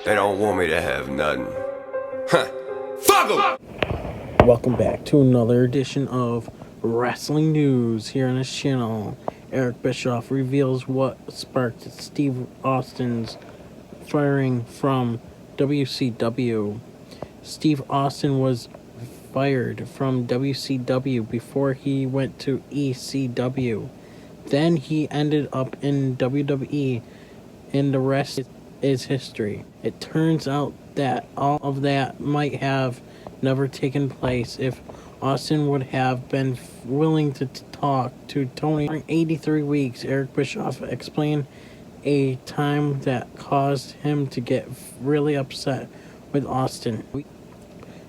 They don't want me to have nothing. Huh. Fuck 'em! Welcome back to another edition of Wrestling News here on this channel. Eric Bischoff reveals what sparked Steve Austin's firing from WCW. Steve Austin was fired from WCW before he went to ECW. Then he ended up in WWE, and the rest is history. It turns out that all of that might have never taken place if Austin would have been willing to talk to Tony. During 83 weeks, Eric Bischoff explained a time that caused him to get really upset with Austin.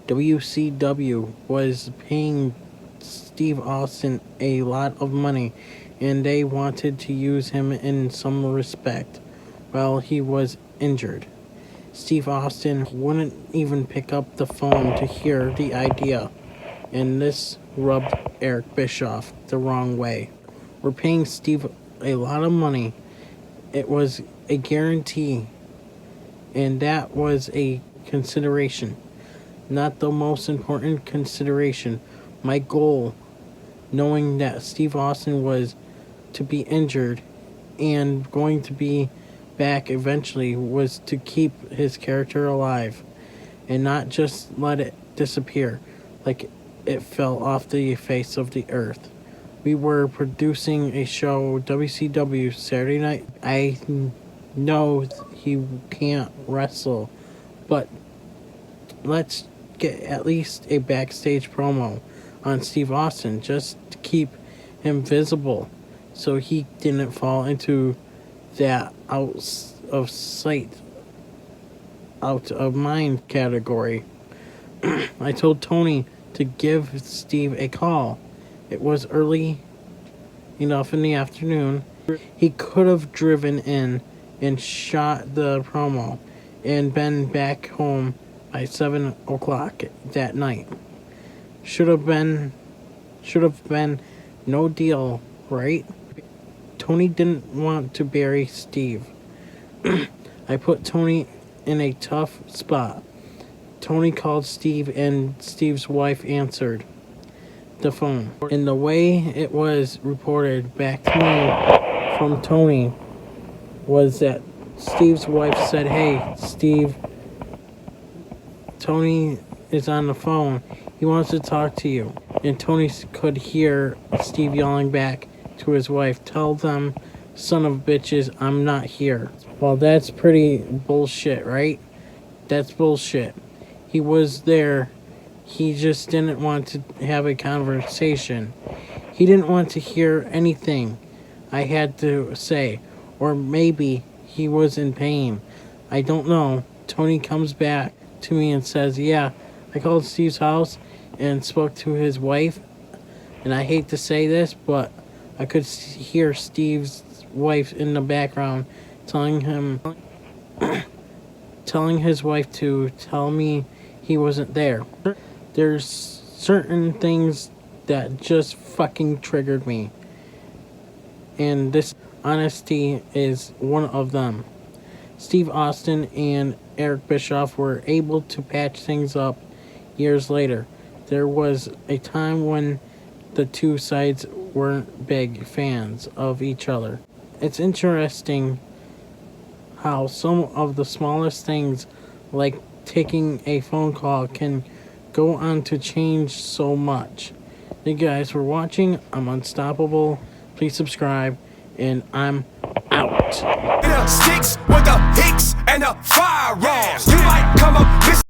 WCW was paying Steve Austin a lot of money, and they wanted to use him in some respect while he was injured. Steve Austin wouldn't even pick up the phone to hear the idea, and this rubbed Eric Bischoff the wrong way. We're paying Steve a lot of money. It was a guarantee, and that was a consideration. Not the most important consideration. My goal, knowing that Steve Austin was to be injured and going to be back eventually, was to keep his character alive and not just let it disappear like it fell off the face of the earth. We were producing a show, WCW, Saturday night. I know he can't wrestle, but let's get at least a backstage promo on Steve Austin just to keep him visible so he didn't fall into that out of sight, out of mind category. I told Tony to give Steve a call. It was early enough in the afternoon. He could have driven in and shot the promo and been back home by 7 o'clock that night. Should have been no deal, right? Tony didn't want to bury Steve. I put Tony in a tough spot. Tony called Steve, and Steve's wife answered the phone. And the way it was reported back to me from Tony was that Steve's wife said, "Hey, Steve, Tony is on the phone. He wants to talk to you." And Tony could hear Steve yelling back to his wife, "Tell them, son of bitches, I'm not here." Well, that's pretty bullshit, right? That's bullshit. He was there. He just didn't want to have a conversation. He didn't want to hear anything I had to say. Or maybe he was in pain. I don't know. Tony comes back to me and says, "Yeah, I called Steve's house and spoke to his wife." And I hate to say this, but I could hear Steve's wife in the background telling his wife to tell me he wasn't there. There's certain things that just fucking triggered me, and this honesty is one of them. Steve Austin and Eric Bischoff were able to patch things up years later. There was a time when the two sides weren't big fans of each other. It's interesting how some of the smallest things, like taking a phone call, can go on to change so much. Thank you guys for watching. I'm unstoppable. Please subscribe, and I'm out. The sticks with the hicks and the firearms. You might come up